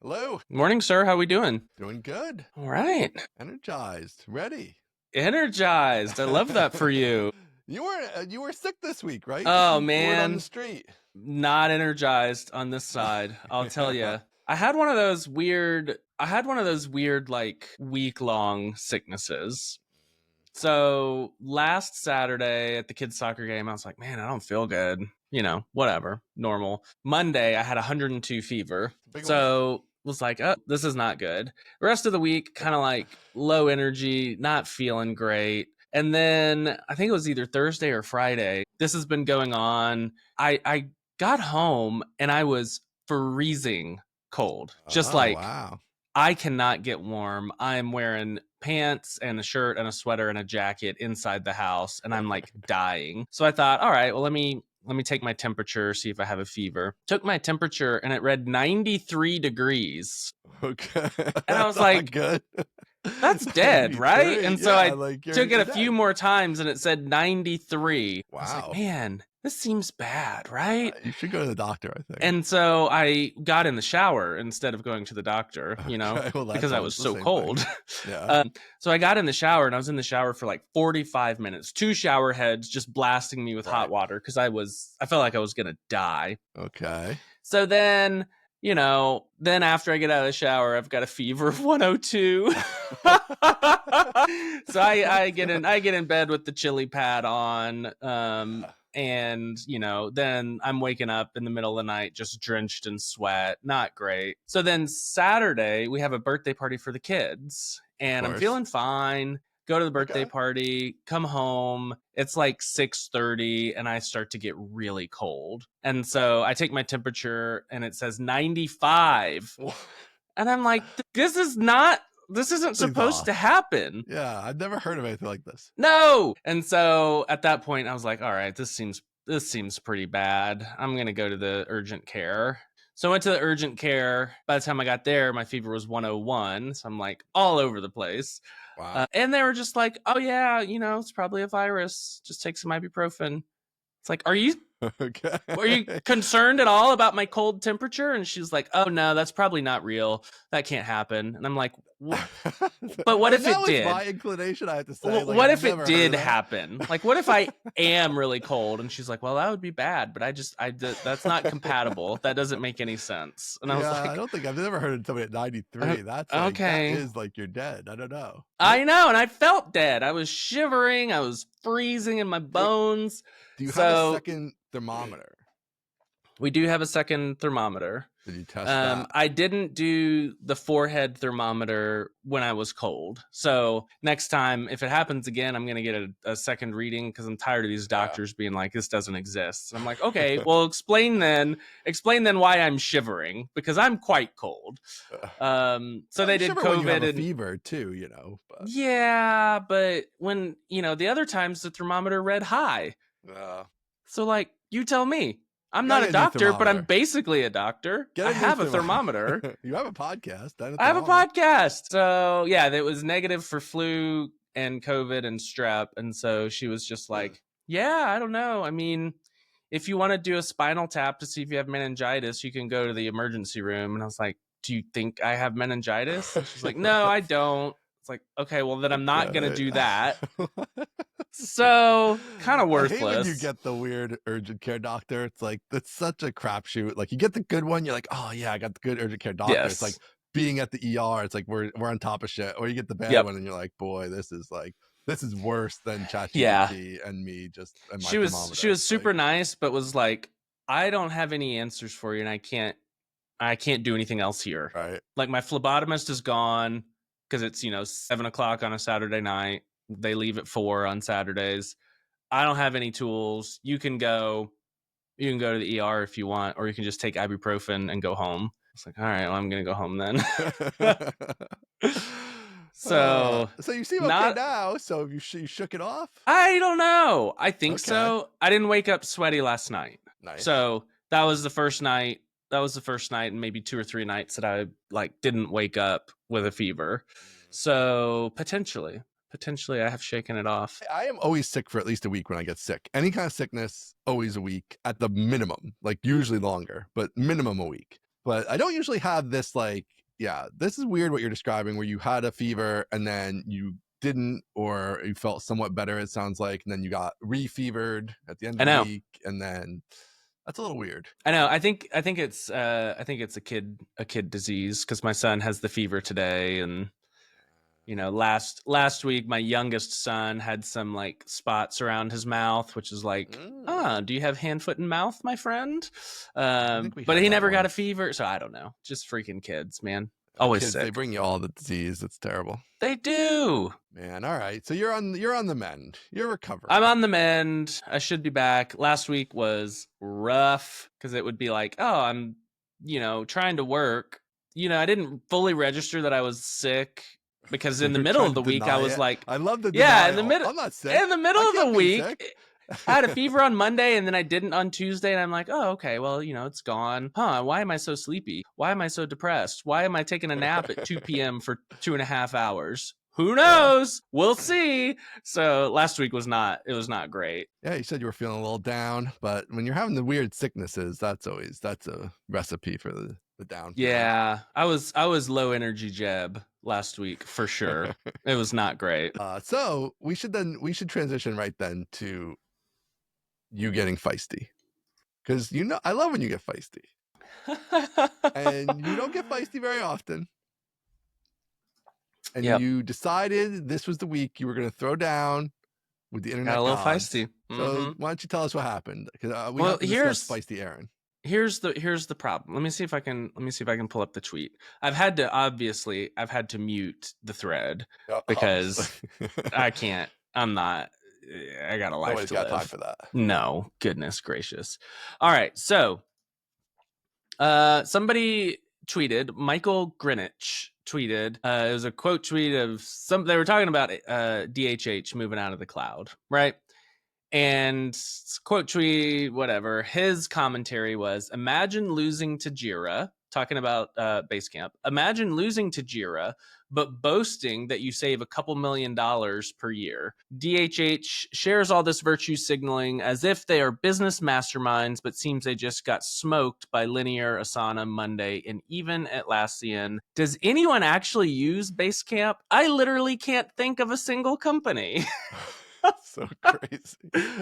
Hello. Morning, sir. How we doing? Doing good. All right. Energized. Ready. Energized. I love that for you. You were sick this week, right? Oh, Word on the man. street. Not energized on this side. I'll tell you. I had one of those weird, like week-long sicknesses. So last Saturday at the kids' soccer game, I was like, man, I don't feel good. Whatever, normal. Monday, I had 102 fever. So was like, oh, this is not good. The rest of the week, kind of like low energy, not feeling great. And then I think it was either Thursday or Friday. This has been going on. I got home and I was freezing cold. Just like, wow. I cannot get warm. I'm wearing pants and a shirt and a sweater and a jacket inside the house, and I'm like dying. So I thought, all right, well, let me take my temperature, see if I have a fever. Took my temperature and it read 93 degrees. Okay. And I was like, good. That's dead, right? And so I took it a few more. more times and it said 93. Wow. I was like, man, this seems bad, right? You should go to the doctor, I think. And so I got in the shower instead of going to the doctor, because I was so cold. Yeah. So I got in the shower and I was in the shower for like 45 minutes, 2 shower heads just blasting me with hot water because I felt like I was going to die. Okay. So then, then after I get out of the shower, I've got a fever of 102. So I get in bed with the chili pad on. And, then I'm waking up in the middle of the night, just drenched in sweat. Not great. So then Saturday, we have a birthday party for the kids and I'm feeling fine. Go to the birthday party, come home. It's like 6:30 and I start to get really cold. And so I take my temperature and it says 95. And I'm like, this isn't supposed to happen. Yeah, I've never heard of anything like this. No. And so at that point I was like, all right, this seems pretty bad. I'm going to go to the urgent care. So I went to the urgent care. By the time I got there, my fever was 101. So I'm like all over the place. Wow. And they were just like, oh yeah, it's probably a virus. Just take some ibuprofen. It's like, are you concerned at all about my cold temperature? And she's like, oh no, that's probably not real. That can't happen. And I'm like, but what if it did? That was my inclination, I have to say. Well, what if it did happen? Like, what if I am really cold? And she's like, well, that would be bad, but that's not compatible. That doesn't make any sense. And I was like, I don't think I've never heard of somebody at 93. That's like, okay. That is like you're dead. I don't know. I know. And I felt dead. I was shivering. I was freezing in my bones. Do you have a second thermometer? We do have a second thermometer. Did you test that? I didn't do the forehead thermometer when I was cold. So next time, if it happens again, I'm going to get a second reading because I'm tired of these doctors being like, this doesn't exist. And I'm like, okay, well, explain then why I'm shivering because I'm quite cold. So they did COVID when you have a and fever too, But. Yeah, but when, the other times the thermometer read high. So like, you tell me. I'm not a doctor, but I'm basically a doctor. I have a thermometer. You have a podcast. I have a podcast. So yeah, that was negative for flu and COVID and strep. And so she was just like, yeah, I don't know. I mean, if you want to do a spinal tap to see if you have meningitis, you can go to the emergency room. And I was like, do you think I have meningitis? And she's like, no, I don't. It's like, okay, well then I'm not going to do that. So kind of worthless. I hate when you get the weird urgent care doctor. It's like, that's such a crapshoot. Like you get the good one. You're like, oh yeah, I got the good urgent care doctor. Yes. It's like being at the ER. It's like, we're on top of shit. Or you get the bad one and you're like, boy, this is worse than ChatGPT and me just, and my thermometer. She was super nice, but was like, I don't have any answers for you. And I can't do anything else here. Right. Like my phlebotomist is gone because it's, 7:00 on a Saturday night. They leave at 4 on Saturdays. I don't have any tools. You can go to the ER if you want, or you can just take ibuprofen and go home. It's like, all right, well, I'm going to go home then. So you seem okay now. So you shook it off? I don't know. I think so. I didn't wake up sweaty last night. Nice. So that was the first night. And maybe 2 or 3 nights that I didn't wake up with a fever. So potentially I have shaken it off. I am always sick for at least a week when I get sick. Any kind of sickness, always a week at the minimum, like usually longer, but minimum a week. but I don't usually have this like, yeah, this is weird what you're describing where you had a fever and then you didn't, or you felt somewhat better, it sounds like, and then you got re-fevered at the end I of the know. week, and then that's a little weird. I know. I think it's a kid disease because my son has the fever today, and last week my youngest son had some like spots around his mouth, which is like, do you have hand, foot, and mouth, my friend? I think we But had he that never got a once. fever, so I don't know. Just freaking kids, man. Always Kids, sick. they bring you all the disease. It's terrible. They do. Man, all right. So you're on the mend. You're recovering. I'm on the mend. I should be back. Last week was rough because it would be like, oh, I'm, trying to work. I didn't fully register that I was sick because in the middle of the week I was like, I love the yeah, denial. in the middle, I'm not sick. In the middle of the week, I had a sick. fever on Monday and then I didn't on Tuesday, and I'm like, oh, okay, well, it's gone. Why am I so sleepy? Why am I so depressed? Why am I taking a nap at 2 p.m. for 2.5 hours? Who knows? We'll see. So last week was not great. Yeah, you said you were feeling a little down, but when you're having the weird sicknesses, that's a recipe for the down. Yeah, I was low energy Jeb last week for sure. It was not great. So we should transition right then to you getting feisty, because I love when you get feisty, and you don't get feisty very often. And you decided this was the week you were going to throw down with the internet. Got a little gods. feisty. So why don't you tell us what happened? Because we have to discuss feisty Aaron. Here's the problem. Let me see if I can pull up the tweet. I've had to mute the thread because I can't. I got a life Nobody's to got live. time for that. No, goodness gracious. All right, so somebody tweeted, Michael Greenwich tweeted, it was a quote tweet of they were talking about DHH moving out of the cloud, right? And quote tweet, whatever, his commentary was, imagine losing to Jira, talking about Basecamp. Imagine losing to Jira, but boasting that you save a couple $1 million per year. DHH shares all this virtue signaling as if they are business masterminds, but seems they just got smoked by Linear, Asana, Monday, and even Atlassian. Does anyone actually use Basecamp? I literally can't think of a single company. So crazy.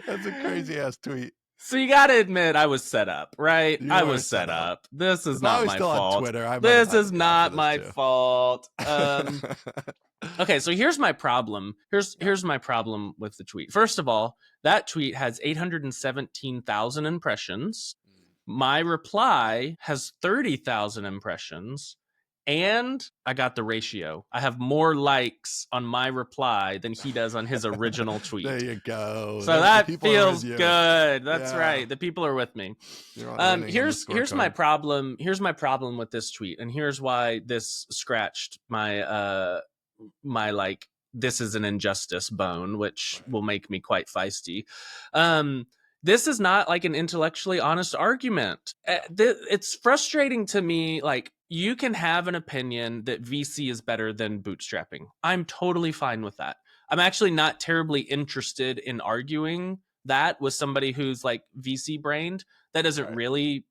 That's a crazy ass tweet. So you gotta admit, I was set up, right? I was set up. This is not my fault. Twitter, this is not my fault. Okay, so here's my problem. Here's my problem with the tweet. First of all, that tweet has 817,000 impressions. My reply has 30,000 impressions. And I got the ratio. I have more likes on my reply than he does on his original tweet. There you go. So that feels good. That's right. The people are with me. Here's my problem. Here's my problem with this tweet, and here's why this scratched my my like this is an injustice bone, which will make me quite feisty. This is not like an intellectually honest argument. It's frustrating to me. Like, you can have an opinion that VC is better than bootstrapping. I'm totally fine with that. I'm actually not terribly interested in arguing that with somebody who's like VC brained. That doesn't really,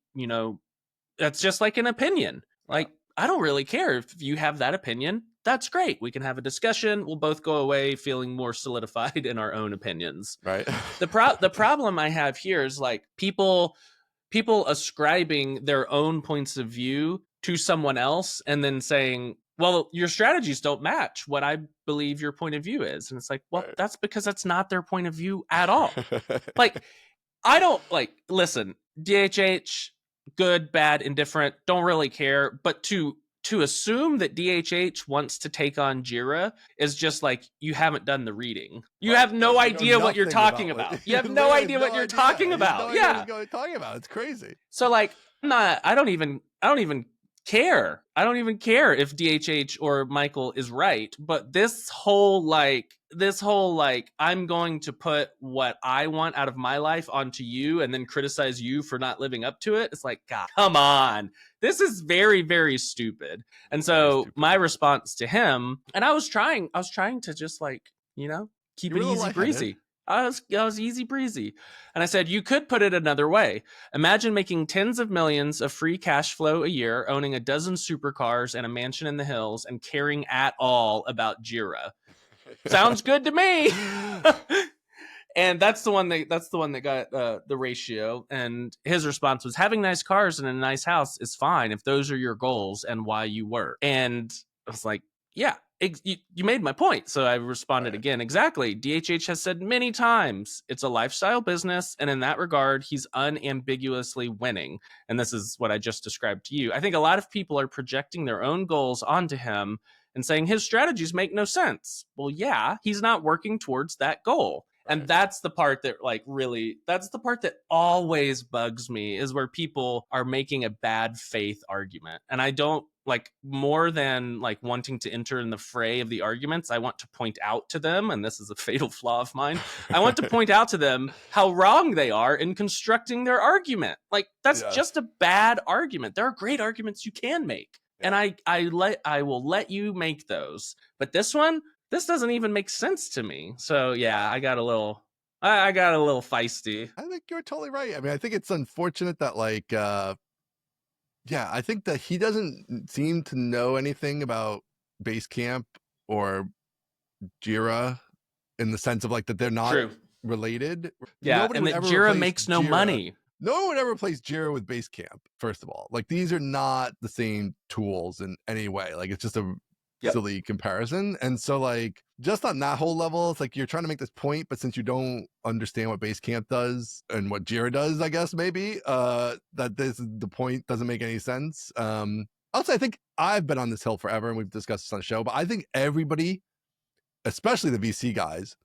that's just like an opinion. Like, I don't really care if you have that opinion. That's great. We can have a discussion. We'll both go away feeling more solidified in our own opinions. Right. The problem I have here is like people ascribing their own points of view to someone else and then saying, well, your strategies don't match what I believe your point of view is. And it's like, well, that's because that's not their point of view at all. Like, I don't listen, DHH, good, bad, indifferent, don't really care. But to assume that DHH wants to take on Jira is just like, you haven't done the reading. You have no idea what you're talking about. You have no idea what you're talking about. Yeah. Talking about. It's crazy. So like, I don't even care. I don't even care if DHH or Michael is right. But this whole I'm going to put what I want out of my life onto you and then criticize you for not living up to it. It's like, God, come on. This is very, very stupid. And so my response to him, and I was trying to just like, keep it easy breezy. I was easy breezy. And I said, you could put it another way. Imagine making tens of millions of free cash flow a year, owning a dozen supercars and a mansion in the hills, and caring at all about Jira. Sounds good to me. And that's the one that got the ratio. And his response was, having nice cars and a nice house is fine if those are your goals and why you work. And I was like, yeah, you made my point. So I responded again, exactly. DHH has said many times it's a lifestyle business, and in that regard, he's unambiguously winning. And this is what I just described to you. I think a lot of people are projecting their own goals onto him and saying his strategies make no sense. Well, yeah, he's not working towards that goal. Right. And that's the part that that's the part that always bugs me, is where people are making a bad faith argument. And I don't like, more than like wanting to enter in the fray of the arguments, I want to point out to them, and this is a fatal flaw of mine, I want to point out to them how wrong they are in constructing their argument. Like, that's just a bad argument. There are great arguments you can make. And I will let you make those. But this doesn't even make sense to me. So yeah, I got a little feisty. I think you're totally right. I mean, I think it's unfortunate that like I think that he doesn't seem to know anything about Basecamp or Jira, in the sense of like that they're not related. Yeah, nobody and that Jira makes no money. No one would ever replace Jira with Basecamp, first of all. Like, these are not the same tools in any way. Like, it's just a silly comparison. And so, like, just on that whole level, it's like you're trying to make this point, but since you don't understand what Basecamp does and what Jira does, I guess maybe, that the point doesn't make any sense. Also, I think I've been on this hill forever, and we've discussed this on the show, but I think everybody, especially the VC guys,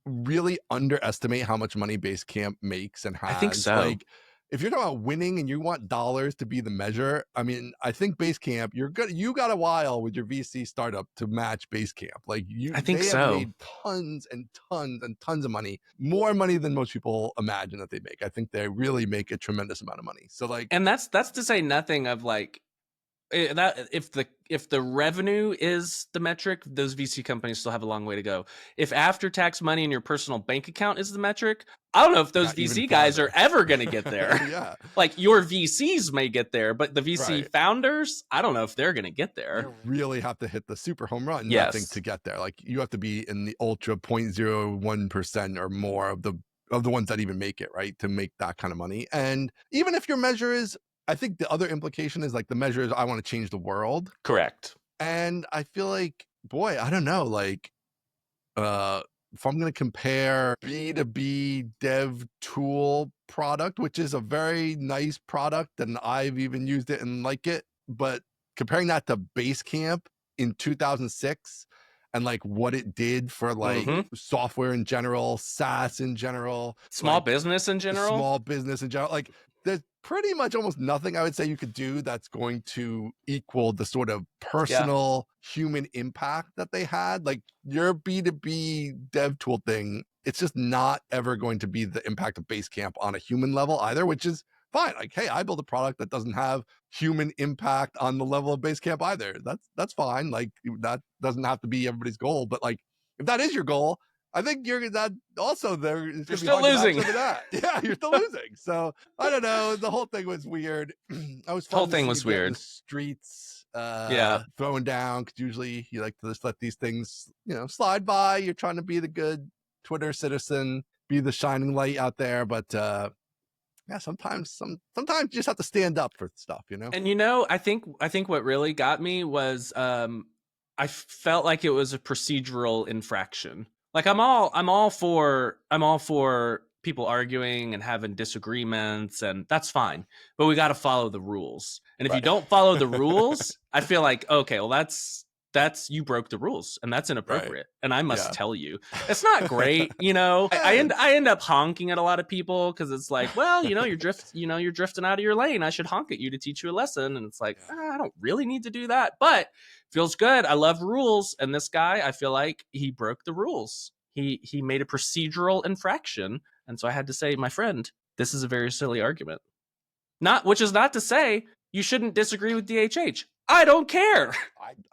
really underestimate how much money Basecamp makes and has. I think so. Like, if you're talking about winning and you want dollars to be the measure, I mean, I think Basecamp, you got a while with your VC startup to match Basecamp. Like, I think they have made tons and tons and tons of money, more money than most people imagine that they make. I think they really make a tremendous amount of money. So like, and that's to say nothing of like, that if the revenue is the metric, those VC companies still have a long way to go. If after-tax money in your personal bank account is the metric, I don't know if those VC guys are ever going to get there. Like, your VCs may get there, but the VC founders, I don't know if they're going to get there. You really have to hit the super home run, I think, to get there. Like, you have to be in the ultra 0.01% or more of the ones that even make it, right, to make that kind of money. And even if your measure is, I think the other implication is like, the measure is, I want to change the world. Correct. And I feel like, boy, I don't know, like, if I'm going to compare B2B dev tool product, which is a very nice product, and I've even used it and like it, but comparing that to Basecamp in 2006 and like what it did for like software in general, SaaS in general, small business in general, like, there's pretty much almost nothing I would say you could do that's going to equal the sort of personal human impact that they had. Like, your B2B dev tool thing, it's just not ever going to be the impact of Basecamp on a human level either, which is fine. Like, hey, I build a product that doesn't have human impact on the level of Basecamp either. That's fine. Like, that doesn't have to be everybody's goal, but like, if that is your goal, I think you're still losing. Yeah, you're still losing. So I don't know. The whole thing was weird. The whole thing was weird. The streets, throwing down, because usually you like to just let these things, slide by. You're trying to be the good Twitter citizen, be the shining light out there, but sometimes you just have to stand up for stuff, And I think what really got me was I felt like it was a procedural infraction. Like, I'm all for people arguing and having disagreements, and that's fine, but we got to follow the rules. And if you don't follow the rules, I feel like, okay, well, that's you broke the rules, and that's inappropriate. And I must tell you, it's not great. I end up honking at a lot of people, because it's like, well, you're drifting out of your lane. I should honk at you to teach you a lesson. And it's like, I don't really need to do that, but feels good. I love rules. And this guy, I feel like he broke the rules. He made a procedural infraction. And so I had to say, my friend, this is a very silly argument. Which is not to say you shouldn't disagree with DHH. I don't care.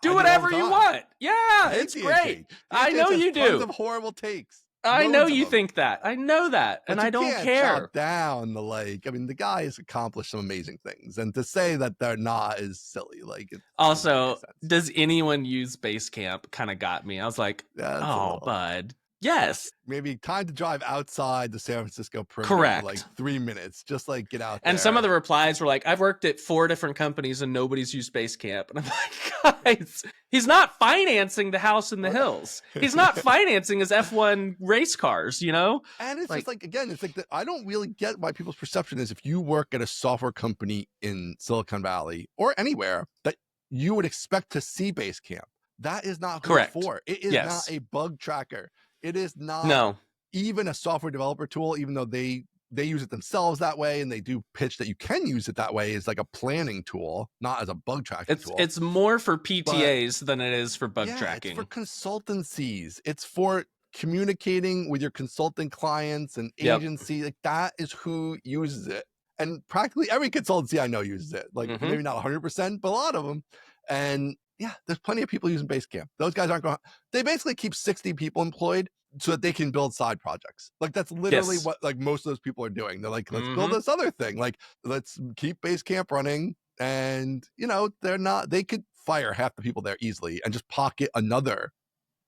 Do whatever you want. Yeah, it's great. I know you do. Tons of horrible takes. I know Loads of you them. think that. I know that, But and you I don't can't care. chop down the I mean, the guy has accomplished some amazing things, and to say that they're not is silly. Like, it doesn't make any Also, sense. does anyone use Basecamp? Kind of got me. I was like, Yeah, it's a oh, little bud. like Yes, maybe time to drive outside the San Francisco perimeter for like correct. 3 minutes. Just like get out And some of there. the replies were like, I've worked at 4 different companies and nobody's used Basecamp. And I'm like, guys, he's not financing the house in the hills. He's not financing his F1 race cars, you know? And it's Like, just like, again, it's like I don't really get why people's perception is if you work at a software company in Silicon Valley or anywhere that you would expect to see Basecamp. That is not who it's correct. for. It is not Yes. a bug tracker. It is not No. even a software developer tool, even though they use it themselves that way, and they do pitch that you can use it that way as like a planning tool, not as a bug tracking tool. It's more for But PTAs than it is for bug yeah, tracking. it's for consultancies. It's for communicating with your consulting clients and Yep. agency. Like, that is who uses it. And practically every consultancy I know uses it. Like, maybe not 100%, but a lot of them. And yeah, there's plenty of people using Basecamp. Those guys aren't going. They basically keep 60 people employed so that they can build side projects. Like, that's literally Yes. what like most of those people are doing. They're like, let's build Mhm. this other thing. Like, let's keep Basecamp running. And you know, they could fire half the people there easily and just pocket another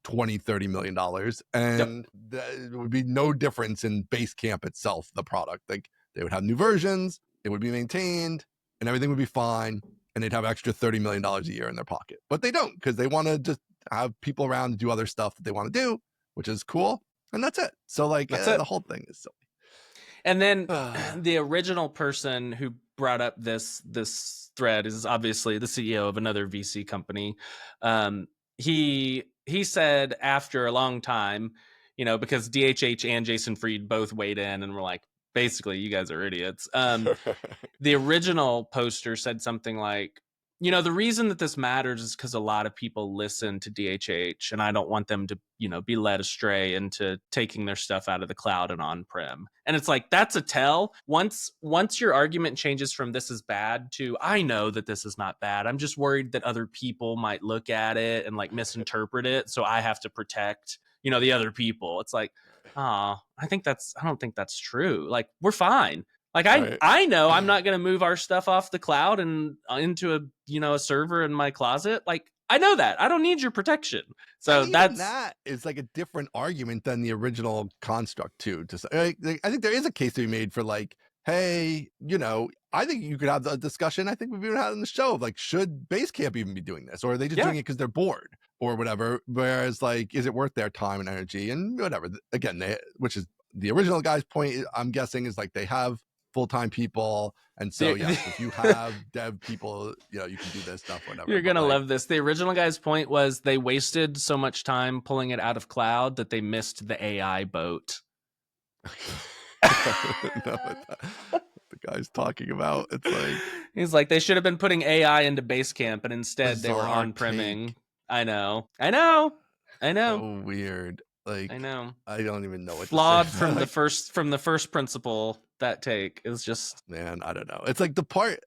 20-30 million dollars, and there would be no difference in Basecamp itself, the product. Like, they would have new versions, it would be maintained, and everything would be fine, and they'd have extra $30 million a year in their pocket. But they don't, because they want to just have people around to do other stuff that they want to do, which is cool, and that's it. So like, the whole thing is silly. And then the original person who brought up this thread is obviously the CEO of another VC company. He said after a long time, you know, because DHH and Jason Fried both weighed in and were like, basically, you guys are idiots. The original poster said something like, you know, the reason that this matters is because a lot of people listen to DHH, and I don't want them to, you know, be led astray into taking their stuff out of the cloud and on-prem. And it's like, that's a tell. Once your argument changes from this is bad to I know that this is not bad, I'm just worried that other people might look at it and like misinterpret it, so I have to protect, you know, the other people. It's like, I don't think that's true. Like, we're fine. Like, I know I'm not going to move our stuff off the cloud and into a server in my closet. Like, I know that. I don't need your protection. So that is like a different argument than the original construct too. To say, I think there is a case to be made for like, hey, you know, I think you could have the discussion. I think we've even had on the show of like, should Basecamp even be doing this, or are they just doing it because they're bored or whatever? Whereas like, is it worth their time and energy and whatever? Again, which is the original guy's point. I'm guessing is like they have full-time people, and so yes, if you have dev people, you know, you can do this stuff, whatever. You're gonna love this. The original guy's point was they wasted so much time pulling it out of cloud that they missed the AI boat. The guy's talking about, it's like, he's like, they should have been putting AI into Basecamp, and instead they were on-premming. I know. so weird. Like, I know. I don't even know what flawed to say. from the first principle. That take is just, man, I don't know. It's like the part,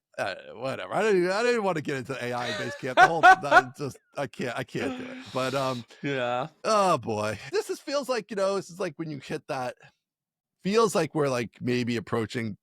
whatever. I didn't want to get into AI and Basecamp. The whole that just I can't do it. But yeah. Oh boy, feels like, you know, this is like when you hit that. Feels like we're like maybe approaching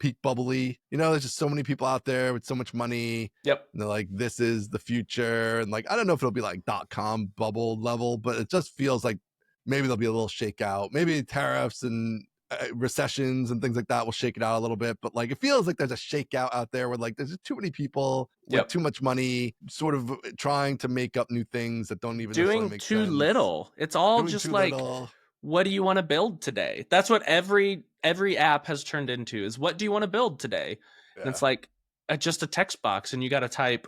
peak Bubbly. You know, there's just so many people out there with so much money. Yep. And they're like, this is the future. And like, I don't know if it'll be like .com bubble level, but it just feels like maybe there'll be a little shakeout. Maybe tariffs and recessions and things like that will shake it out a little bit. But like, it feels like there's a shakeout out there where like there's just too many people with too much money, sort of trying to make up new things that don't even doing make too sense. Little. It's all doing just like little. What do you want to build today? That's what every app has turned into, is what do you want to build today? Yeah. And it's like just a text box, and you got to type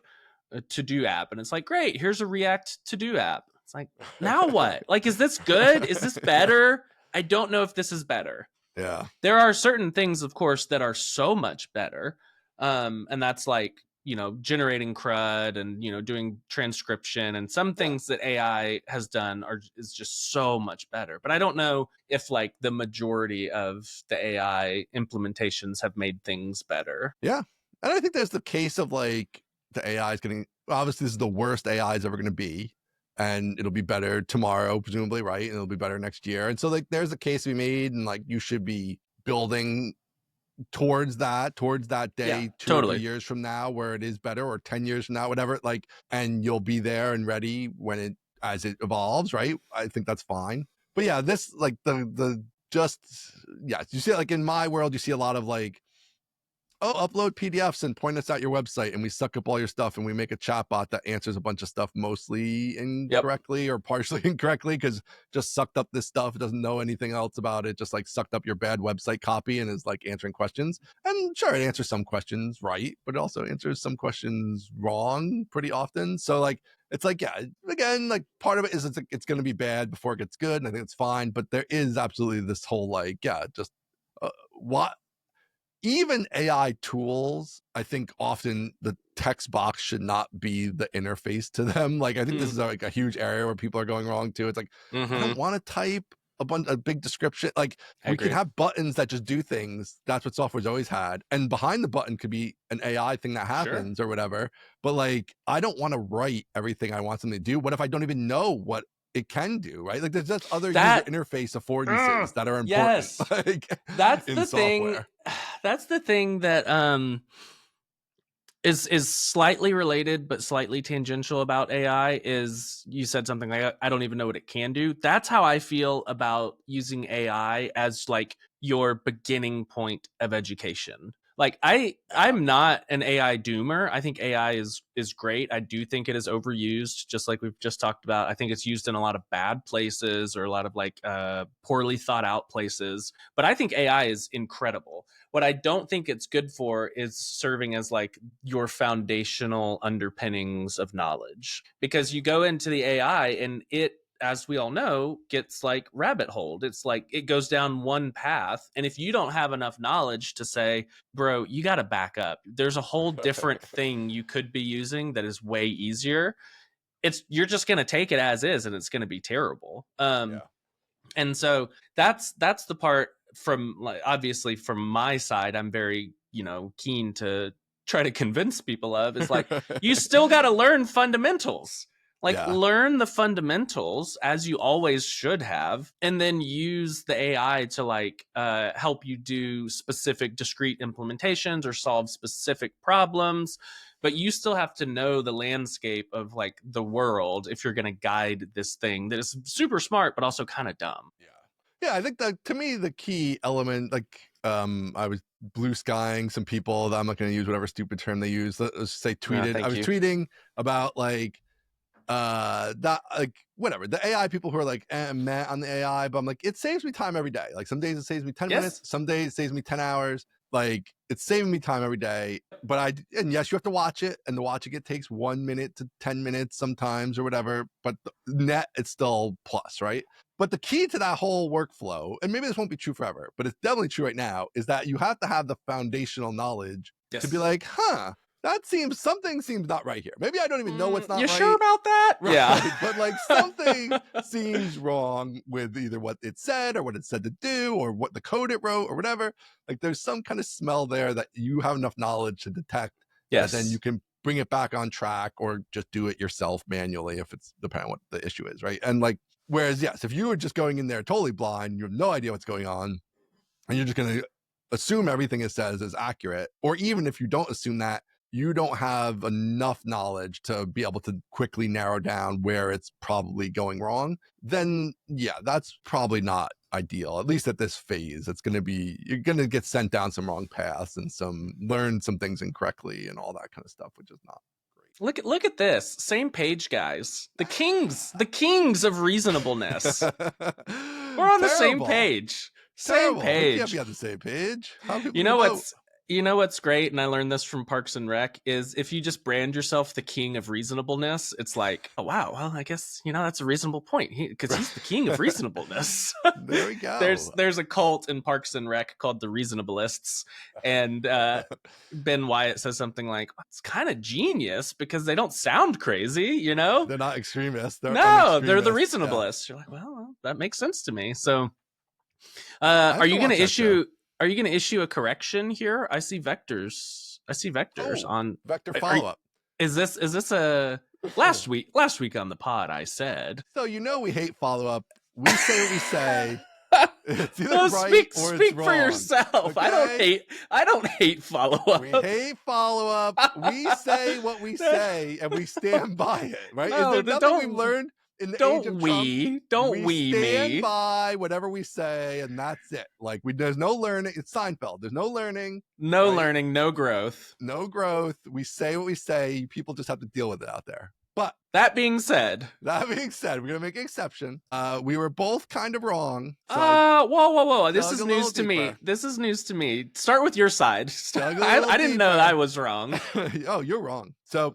a to-do app, and it's like, great, here's a React to-do app. It's like, now what? Like, is this good? Is this better? I don't know if this is better. Yeah. There are certain things, of course, that are so much better. And that's like, you know, generating CRUD and, you know, doing transcription, and some things that AI has done is just so much better. But I don't know if like the majority of the AI implementations have made things better. Yeah. And I think there's the case of like the AI is getting, obviously this is the worst AI is ever going to be. and it'll be better tomorrow, presumably, right? And it'll be better next year. And so like there's a case to be made, and like you should be building towards that Yeah, day 2 or 3 totally. years from now where it is better, or 10 years from now, whatever, like, and you'll be there and ready when it as it evolves, right? I think that's fine. But yeah, this like the just yeah, you see it like in my world, you see a lot of like, oh, upload PDFs and point us at your website, and we suck up all your stuff, and we make a chatbot that answers a bunch of stuff mostly Yep. incorrectly or partially incorrectly because just sucked up this stuff, doesn't know anything else about it, just like sucked up your bad website copy and is like answering questions. And sure, it answers some questions right, but it also answers some questions wrong pretty often. So like it's like, yeah, again, like part of it is it's going to be bad before it gets good, and I think it's fine. But there is absolutely this whole like, yeah, just what even AI tools, I think often the text box should not be the interface to them. Like, I think this is like a huge area where people are going wrong too. It's like, I don't want to type a big description. Like, we can have buttons that just do things. That's what software's always had. And behind the button could be an AI thing that happens or whatever. But like, I don't want to write everything I want something to do. What if I don't even know what it can do, right? Like there's just other user interface affordances that are important. Yes. Like, that's in the software. thing. That's the thing that is slightly related but slightly tangential about AI. Is you said something like, I don't even know what it can do. That's how I feel about using AI as like your beginning point of education. Like I'm not an AI doomer. I think AI is great. I do think it is overused, just like we've just talked about. I think it's used in a lot of bad places or a lot of like poorly thought out places. But I think AI is incredible. What I don't think it's good for is serving as like your foundational underpinnings of knowledge, because you go into the AI and it, as we all know, gets like rabbit holed. It's like it goes down one path. And if you don't have enough knowledge to say, bro, you got to back up, there's a whole different thing you could be using that is way easier. You're just going to take it as is, and it's going to be terrible. And so that's the part from like, obviously from my side, I'm very, keen to try to convince people of is like, you still got to learn fundamentals. Like learn the fundamentals as you always should have, and then use the AI to like help you do specific discrete implementations or solve specific problems. But you still have to know the landscape of like the world if you're going to guide this thing that is super smart but also kind of dumb. Yeah, I think that to me the key element, like I was blue skying some people that I'm not going to use whatever stupid term they use. Let's say tweeted. I was tweeting about like that, like whatever, the AI people who are like meh on the AI, but I'm like, it saves me time every day. Like some days it saves me 10 minutes, some days it saves me 10 hours. Like it's saving me time every day. But and yes, you have to watch it, and the watching it takes 1 minute to 10 minutes sometimes or whatever, but the net it's still plus, right? But the key to that whole workflow, and maybe this won't be true forever, but it's definitely true right now, is that you have to have the foundational knowledge to be like, something seems not right here. Maybe I don't even know what's not right. You sure about that? Right. Yeah. But like something seems wrong with either what it said or what it said to do or what the code it wrote or whatever. Like there's some kind of smell there that you have enough knowledge to detect. Yes. And then you can bring it back on track or just do it yourself manually if it's depending on what the issue is, right? And like, whereas, yes, if you were just going in there totally blind, you have no idea what's going on, and you're just going to assume everything it says is accurate, or even if you don't assume that, you don't have enough knowledge to be able to quickly narrow down where it's probably going wrong, then yeah, that's probably not ideal, at least at this phase. It's going to be, you're going to get sent down some wrong paths and learn some things incorrectly and all that kind of stuff, which is not great. Look at this. Same page, guys. The kings of reasonableness. We're on the same page. Same page. We can't be on the same page. How people You know what's great, and I learned this from Parks and Rec, is if you just brand yourself the king of reasonableness, it's like, oh wow, well I guess that's a reasonable point, because he's the king of reasonableness. There we go. There's a cult in Parks and Rec called the Reasonableists, and Ben Wyatt says something like, it's kind of genius because they don't sound crazy, They're not extremists. They're the reasonableists. Yeah. You're like, well, that makes sense to me. So, are you going to issue? Are you going to issue a correction here? I see vectors on vector follow-up. Is this a Last week on the pod, I said. So we hate follow-up. We say what we say. It's either No, right or it's speak for wrong. yourself. Okay? I don't hate follow-up. We hate follow-up. We say what we say, and we stand by it, right? No, Is there nothing we've learned in the age of Trump? Don't we stand me. by whatever we say, and that's it. Like, there's no learning. It's Seinfeld. There's no learning. No right? learning, no growth. No growth. We say what we say. People just have to deal with it out there. But that being said, we're gonna make an exception. We were both kind of wrong. So whoa! This is news to me. This is news to me. Start with your side. I didn't know I was wrong. Oh, you're wrong. So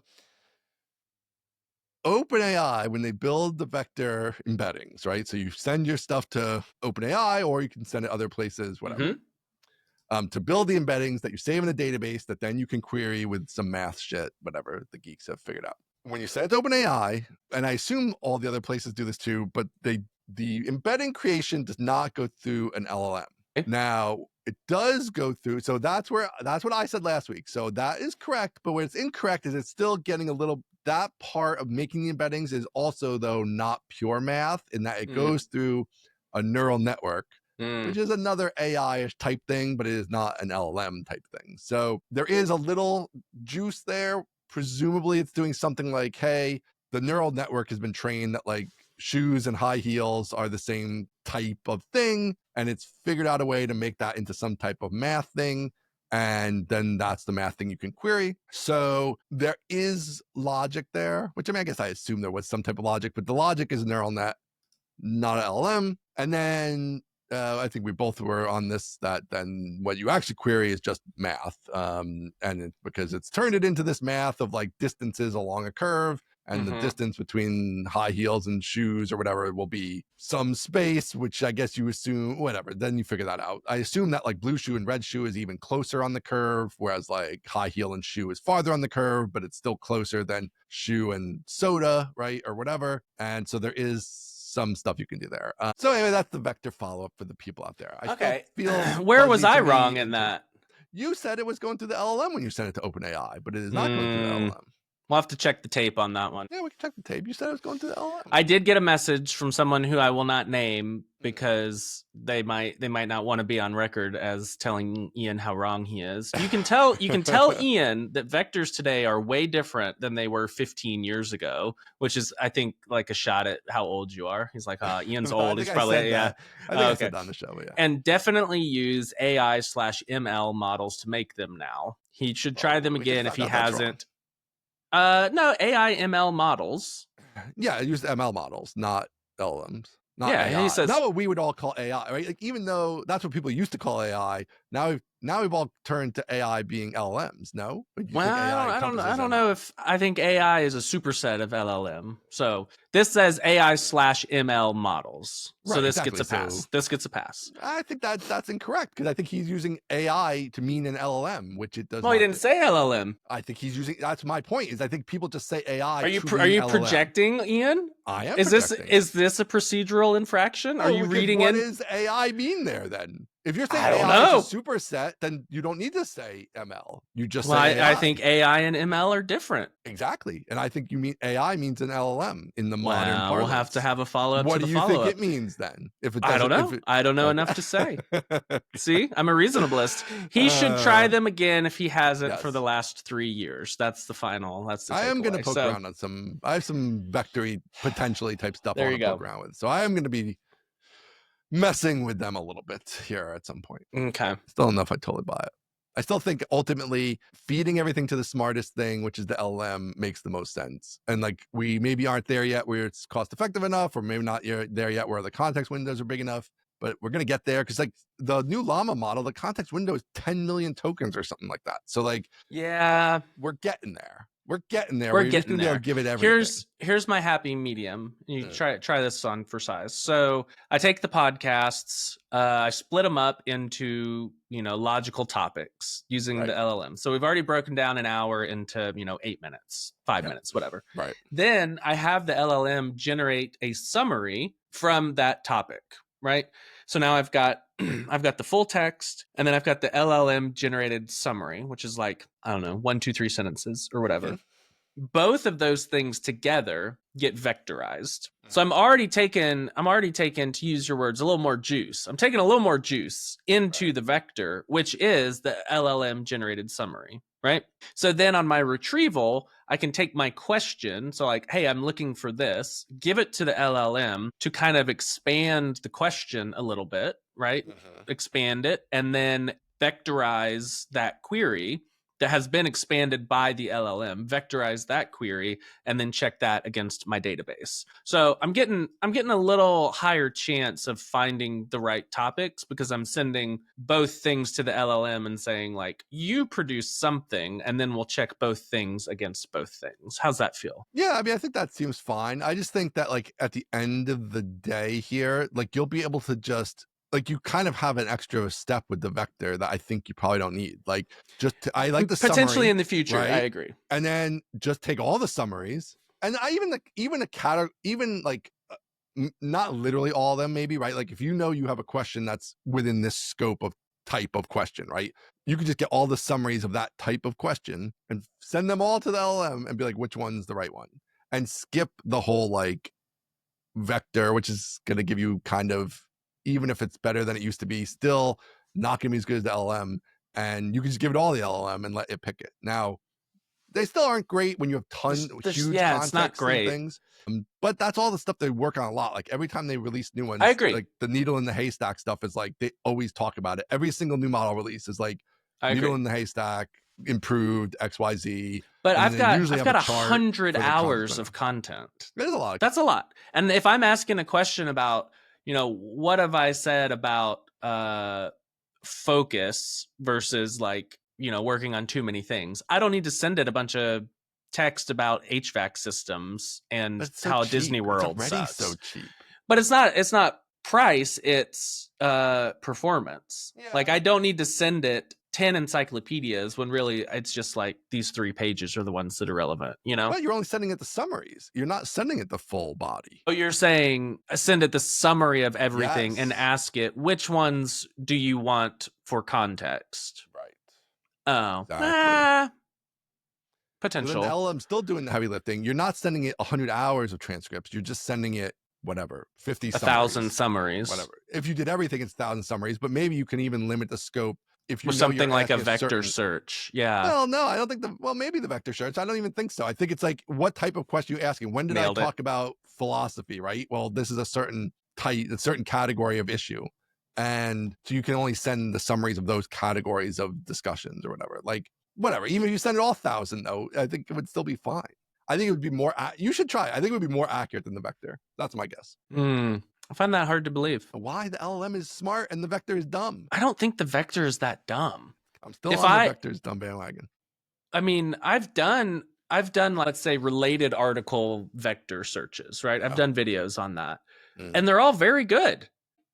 OpenAI, when they build the vector embeddings, right? So you send your stuff to OpenAI, or you can send it other places, whatever. To build the embeddings that you save in a database that then you can query with some math shit, whatever the geeks have figured out. When you send it to OpenAI, and I assume all the other places do this too, but the embedding creation does not go through an LLM. Okay. Now, it does go through, so that's what I said last week. So that is correct, but where it's incorrect is it's still getting that part of making the embeddings is also, though, not pure math, in that it goes through a neural network, which is another AI-ish type thing, but it is not an LLM type thing. So there is a little juice there. Presumably it's doing something like, hey, the neural network has been trained that like shoes and high heels are the same type of thing, and it's figured out a way to make that into some type of math thing, and then that's the math thing you can query. So there is logic there, which I guess I assume there was some type of logic, but the logic is a neural net, not an LLM. And then I think we both were on this, that then what you actually query is just math. And because it's turned it into this math of like distances along a curve, and the distance between high heels and shoes or whatever will be some space, which I guess you assume, whatever, then you figure that out. I assume that like blue shoe and red shoe is even closer on the curve, whereas like high heel and shoe is farther on the curve, but it's still closer than shoe and soda, right? Or whatever. And so there is some stuff you can do there. So anyway, that's the vector follow-up for the people out there. I feel where was I wrong in that? You said it was going through the LLM when you sent it to OpenAI, but it is not going through the LLM. We'll have to check the tape on that one. Yeah, we can check the tape. You said it was going to the LLM. I did get a message from someone who I will not name because they might not want to be on record as telling Ian how wrong he is. You can tell Ian that vectors today are way different than they were 15 years ago, which is, I think, like a shot at how old you are. He's like, Ian's old. He's probably I think I said that on the show. Yeah. And definitely use AI/ML models to make them now. He should try them again if he hasn't. No, AI ML models. Yeah, I use ML models, not LLMs. Not yeah, AI. He says, not what we would all call AI, right? Like, even though that's what people used to call AI, now we've all turned to AI being LLMs. No, well, I don't know if I think AI is a superset of LLM. So this says AI/ML models. Right, so this gets a pass. So this gets a pass. I think that's incorrect, because I think he's using AI to mean an LLM, which it does. Well, he didn't say LLM. I think he's using. That's my point. Is I think people just say AI. Are you projecting, Ian? I am. Is this a procedural infraction? Are you reading in? What does AI mean there then? If you're saying I don't AI know. is a superset, then you don't need to say ML. You just say AI. I think AI and ML are different. Exactly. And I think you mean AI means an LLM in the modern parlance. We'll have to have a follow-up. What do you think it means then? If it I don't know. I don't know enough to say. See, I'm a reasonableist. He should try them again if he hasn't for the last 3 years. That's the final. That's the takeaway. I am going to poke around on some. I have some vectory potentially type stuff I want to poke around with. So I am going to be messing with them a little bit here at some point. Okay. Still enough, I totally buy it. I still think ultimately feeding everything to the smartest thing, which is the LLM, makes the most sense. And like, we maybe aren't there yet where it's cost effective enough, or maybe not there yet where the context windows are big enough, but we're going to get there. Cause like the new Llama model, the context window is 10 million tokens or something like that. So like, yeah, we're getting there. We're getting there. We're getting there. Give it everything. Here's my happy medium. You try this on for size. So I take the podcasts, I split them up into logical topics using the LLM. So we've already broken down an hour into 8 minutes, 5 minutes, whatever. Right. Then I have the LLM generate a summary from that topic. Right. So now I've got the full text, and then I've got the LLM generated summary, which is like, I don't know, 1, 2, 3 sentences or whatever. both of those things together get vectorized. So I'm already taking, to use your words, a little more juice. I'm taking a little more juice into the vector, which is the LLM generated summary, right? So then on my retrieval, I can take my question. So like, hey, I'm looking for this, give it to the LLM to kind of expand the question a little bit, right? Expand it, and then vectorize that query that has been expanded by the LLM, vectorize that query, and then check that against my database. So I'm getting a little higher chance of finding the right topics because I'm sending both things to the LLM and saying like, you produce something, and then we'll check both things against both things. How's that feel? Yeah, I mean, I think that seems fine. I just think that like at the end of the day here, like you'll be able to just like you kind of have an extra step with the vector that I think you probably don't need. Like I like the Potentially summary in the future, right? I agree. And then just take all the summaries, and I even a category, even like not literally all of them, maybe, right? Like if you know you have a question that's within this scope of type of question, right? You could just get all the summaries of that type of question and send them all to the LLM and be like, which one's the right one? And skip the whole like vector, which is going to give you kind of, even if it's better than it used to be, still not going to be as good as the LLM. And you can just give it all the LLM and let it pick it. Now, they still aren't great when you have huge it's not context and great. things. But that's all the stuff they work on a lot. Like every time they release new ones, I agree. like the needle in the haystack stuff is like they always talk about it. Every single new model release is like needle in the haystack, improved XYZ. But I've got 100 hours of content. There's a lot. That's a lot. And if I'm asking a question about, what have I said about focus versus like, working on too many things, I don't need to send it a bunch of text about HVAC systems and how Disney World sucks. So cheap. But it's not price, it's performance. Yeah. Like I don't need to send it 10 encyclopedias when really it's just like these 3 pages are the ones that are relevant, But you're only sending it the summaries. You're not sending it the full body. Oh, you're saying send it the summary of everything and ask it, which ones do you want for context? Right. Oh. Exactly. Potential. So then the LLM's still doing the heavy lifting. You're not sending it 100 hours of transcripts. You're just sending it whatever, 50 1,000 summaries. Whatever. If you did everything, it's 1,000 summaries, but maybe you can even limit the scope. If you with something like a vector search. Yeah. Well, no, I don't think maybe the vector search. I don't even think so. I think it's like, what type of question you're asking? When did I talk about philosophy, right? Well, this is a certain category of issue. And so you can only send the summaries of those categories of discussions or whatever. Like, whatever. Even if you send it all 1,000, though, I think it would still be fine. I think it would be more, you should try. I think it would be more accurate than the vector. That's my guess. I find that hard to believe. Why? The LLM is smart and the vector is dumb. I don't think the vector is that dumb. I'm still on the vector's dumb bandwagon. I mean, I've done, let's say, related article vector searches, right? I've done videos on that. And they're all very good.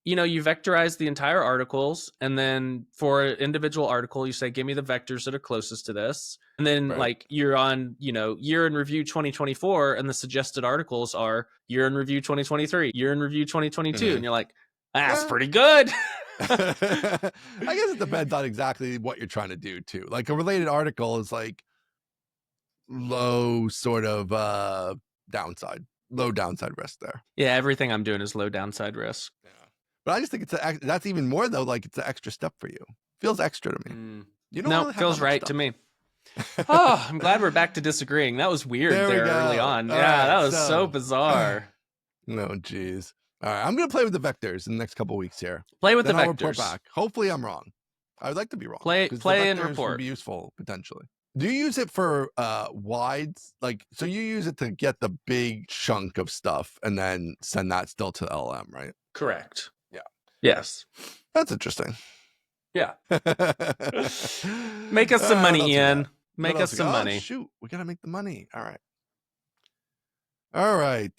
You vectorize the entire articles, and then for an individual article, you say, give me the vectors that are closest to this. And then like you're on, year in review 2024, and the suggested articles are year in review 2023, year in review 2022. And you're like, that's pretty good. I guess it depends on exactly what you're trying to do too. Like a related article is like low sort of downside risk there. Yeah, everything I'm doing is low downside risk. Yeah. But I just think that's even more though. Like it's an extra step for you. Feels extra to me. It feels right to me. Oh, I'm glad we're back to disagreeing. That was weird there early on. That was so bizarre. No, geez. All right, I'm gonna play with the vectors in the next couple of weeks here. Play with then the I'll vectors. Report back. Hopefully, I'm wrong. I would like to be wrong. Play and report. Would be useful potentially. Do you use it for wides? Like, so you use it to get the big chunk of stuff and then send that still to LLM, right? Correct. Yeah. Yes. That's interesting. Yeah. Make us some money, Ian. Make us some money. Shoot, we gotta make the money. All right.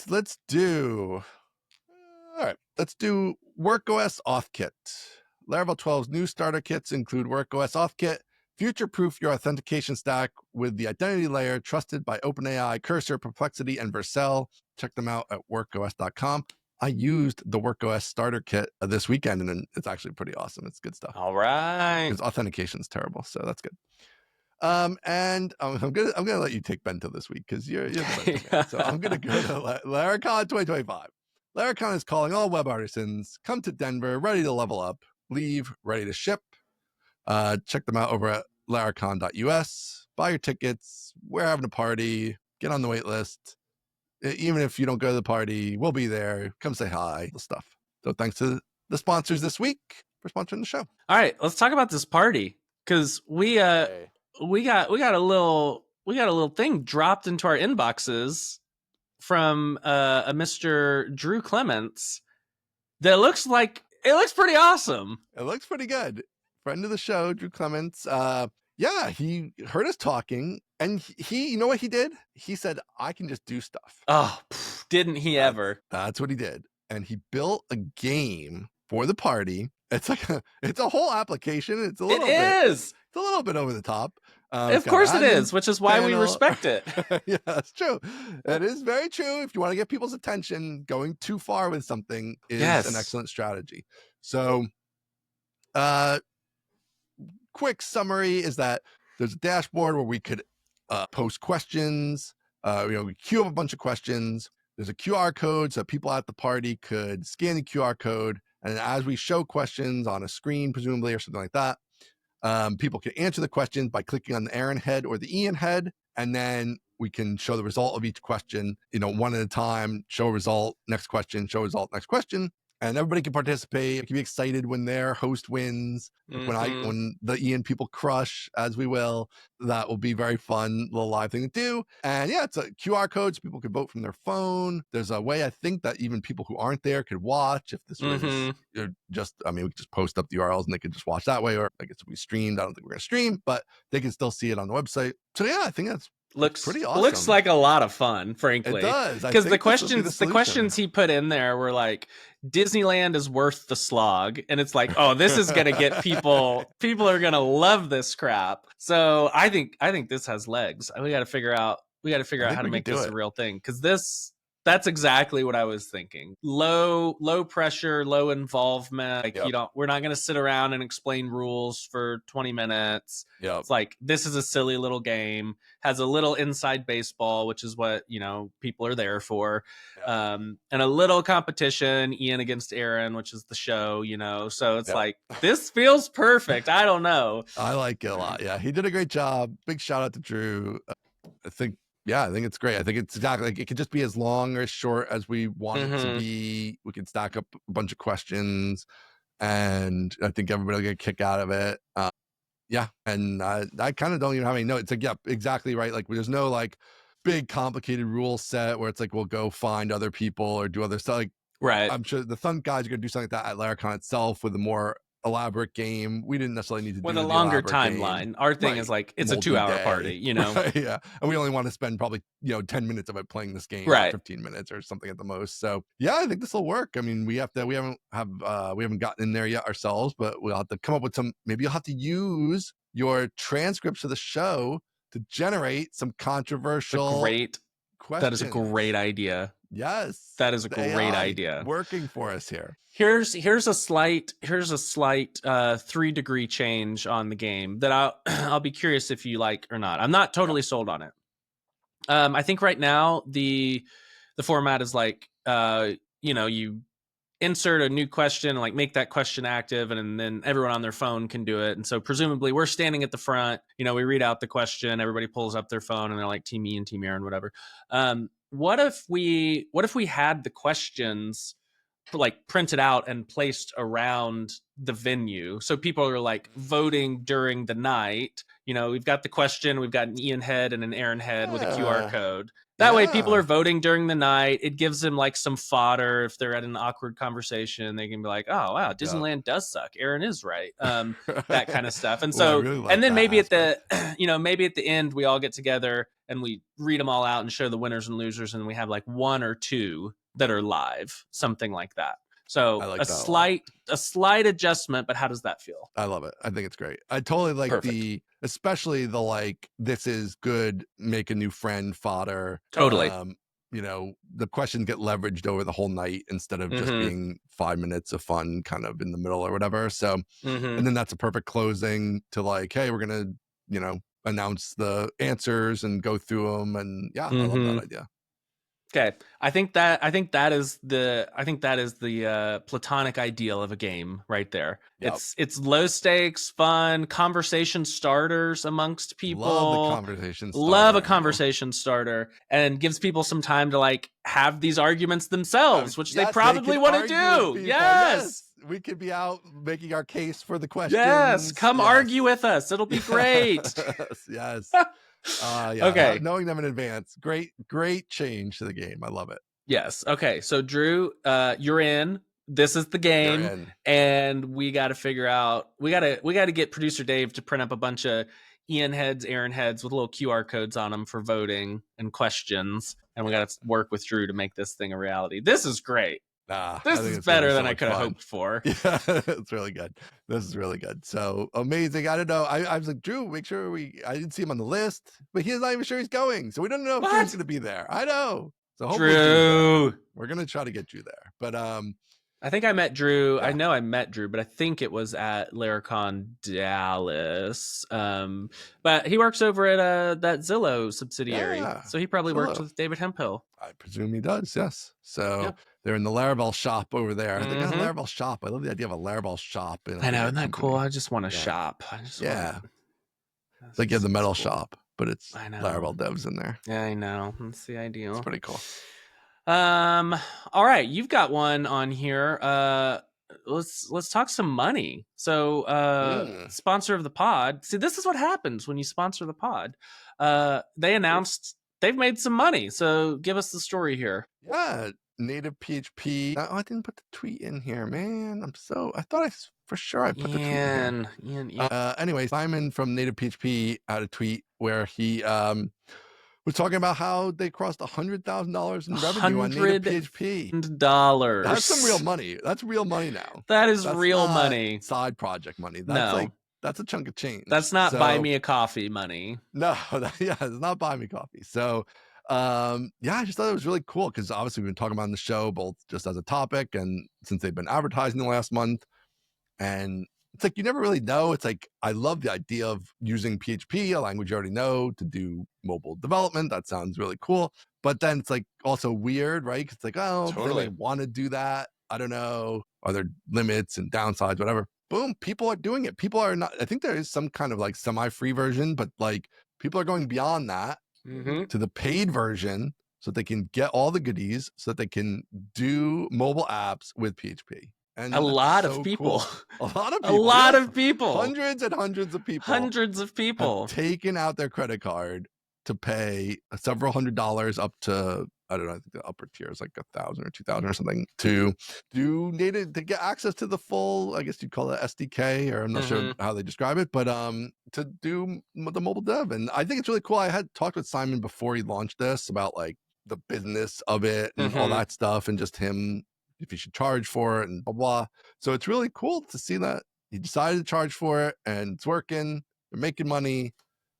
Let's do WorkOS Auth Kit. Laravel 12's new starter kits include WorkOS Auth Kit. Future-proof your authentication stack with the identity layer trusted by OpenAI, Cursor, Perplexity, and Vercel. Check them out at workos.com. I used the WorkOS starter kit this weekend, and it's actually pretty awesome. It's good stuff. All right. Because authentication is terrible, so that's good. And I'm gonna let you take Bento this week because you're the Bento man. So I'm gonna go to Laracon 2025. Laracon is calling all web artisans, come to Denver, ready to level up, leave, ready to ship. Check them out over at laracon.us. Buy your tickets. We're having a party. Get on the wait list. Even if you don't go to the party, we'll be there. Come say hi. The stuff. So thanks to the sponsors this week for sponsoring the show. All right, let's talk about this party because we got a little thing dropped into our inboxes from a Mr. Drew Clements that looks pretty awesome. It looks pretty good. Friend of the show, Drew Clements. Yeah, he heard us talking, and he you know what he did? He said, I can just do stuff. Oh, didn't he ever? That's what he did. And he built a game for the party. It's like it's a whole application. It's a little bit over the top. Of course it is, which is why we respect it. Yeah, that's true. It is very true. If you want to get people's attention, going too far with something is an excellent strategy. So, quick summary is that there's a dashboard where we could post questions. We queue up a bunch of questions. There's a QR code so people at the party could scan the QR code. And as we show questions on a screen, presumably, or something like that, people can answer the questions by clicking on the Aaron head or the Ian head. And then we can show the result of each question, one at a time, show a result, next question, show a result, next question. And everybody can participate. It can be excited when their host wins. Mm-hmm. When the Ian people crush, as we will, that will be very fun, little live thing to do. And yeah, it's a QR code so people can vote from their phone. There's a way I think that even people who aren't there could watch if this was we could just post up the URLs and they could just watch that way. Or I guess we streamed. I don't think we're gonna stream, but they can still see it on the website. So yeah, I think that's pretty awesome. Looks like a lot of fun, frankly. It does. Because the questions he put in there were like, Disneyland is worth the slog. And it's like, oh, this is gonna get people are gonna love this crap. So I think this has legs. We gotta figure out how to make this a real thing. Because that's exactly what I was thinking. Low pressure, low involvement. Like we're not going to sit around and explain rules for 20 minutes. Yep. It's like, this is a silly little game, has a little inside baseball, which is what, people are there for. Yep. And a little competition, Ian against Aaron, which is the show, so it's like, this feels perfect. I don't know. I like it a lot. Yeah. He did a great job. Big shout out to Drew. I think it's great. I think it's exactly like it could just be as long or as short as we want it to be. We can stack up a bunch of questions, and I think everybody will get a kick out of it. And I kind of don't even have any notes. It's like, exactly right. Like there's no like big complicated rule set where it's like we'll go find other people or do other stuff. Like, right. I'm sure the Thunk guys are gonna do something like that at Laracon itself with a more elaborate game. We didn't necessarily need to with do a longer timeline. Game. Our thing is like it's a 2-hour party, Right, yeah, and we only want to spend probably 10 minutes of it playing this game, right? 15 minutes or something at the most. So yeah, I think this will work. I mean, we haven't gotten in there yet ourselves, but we'll have to come up with some. Maybe you'll have to use your transcripts of the show to generate some controversial questions. That is a great idea. Yes, that is a great idea. Working for us here. Here's a slight 3-degree change on the game that I'll be curious if you like or not. I'm not totally sold on it. I think right now the format is like you insert a new question and like make that question active, and then everyone on their phone can do it. And so presumably we're standing at the front. We read out the question, everybody pulls up their phone, and they're like Team E and Team Aaron, whatever. What if we had the questions like printed out and placed around the venue, so people are like voting during the night? We've got the question, we've got an Ian head and an Aaron head with a QR code. That way people are voting during the night. It gives them like some fodder if they're at an awkward conversation. They can be like, oh wow, Disneyland does suck, Aaron is right. That kind of stuff. And so really like, and then maybe aspect. Maybe at the end we all get together and we read them all out and show the winners and losers, and we have like 1 or 2 that are live, something like that. So like a slight adjustment, but how does that feel? I love it. I think it's great. I totally like especially the like, this is good, make a new friend fodder. Totally. The questions get leveraged over the whole night instead of just being 5 minutes of fun kind of in the middle or whatever. So, and then that's a perfect closing to like, hey, we're going to, announce the answers and go through them. And yeah, I love that idea. Okay, I think that is the platonic ideal of a game right there. Yep. It's low stakes, fun, conversation starters amongst people. Love the conversation starter. Love a conversation starter, and gives people some time to like have these arguments themselves, which they probably want to do. Yes. We could be out making our case for the questions. Yes, come argue with us. It'll be great. Yes. Okay. Knowing them in advance, great change to the game. I love it. Yes. Okay. So Drew, you're in. This is the game, and we got to figure out. We got to get producer Dave to print up a bunch of Ian heads, Aaron heads with little QR codes on them for voting and questions, and we got to work with Drew to make this thing a reality. This is great. This is better than I could have hoped for. Yeah, it's really good. This is really good. So amazing. I don't know. I was like, Drew, make sure I didn't see him on the list, but he's not even sure he's going. So we don't know if Drew's going to be there. I know. So hopefully Drew, we're going to try to get you there. But I think I met Drew. Yeah. I know I met Drew, but I think it was at Laracon Dallas. But he works over at that Zillow subsidiary. Yeah, so he probably works with David Hemphill. I presume he does, yes. So they're in the Laravel shop over there. They got a Laravel shop. I love the idea of a Laravel shop. I know, isn't that cool? I just want to shop. It's like you have the metal shop, but it's Laravel devs in there. Yeah, I know. That's the ideal. It's pretty cool. All right, you've got one on here. Let's talk some money. So sponsor of the pod. See, this is what happens when you sponsor the pod. They announced they've made some money. So give us the story here. Yeah, NativePHP. Oh, I didn't put the tweet in here, man. I thought for sure I put the tweet in here. Anyway, Simon from NativePHP had a tweet where he was talking about how they crossed $100,000 in revenue on NativePHP. That's some real money. That's real money now. That's real money. Side project money. That's a chunk of change. That's not buy me a coffee money. No, it's not buy me coffee. So I just thought it was really cool because obviously we've been talking about on the show both just as a topic and since they've been advertising the last month. And it's like you never really know. It's like I love the idea of using PHP, a language you already know, to do mobile development. That sounds really cool. But then it's like also weird, right? It's like, oh, totally want to do that. I don't know. Are there limits and downsides, whatever? Boom, people are doing it. People are not, I think there is some kind of like semi-free version, but like people are going beyond that to the paid version so that they can get all the goodies so that they can do mobile apps with PHP. And a lot of people. Cool. A lot of people. Hundreds and hundreds of people. Have taken out their credit card to pay several $100s up to, I don't know, I think the upper tier is like 1,000 or 2,000 or something to get access to the full, I guess you'd call it SDK, or I'm not sure how they describe it, but to do the mobile dev. And I think it's really cool. I had talked with Simon before he launched this about like the business of it and all that stuff, and just him, if he should charge for it and blah, blah. So it's really cool to see that he decided to charge for it and it's working. They're making money.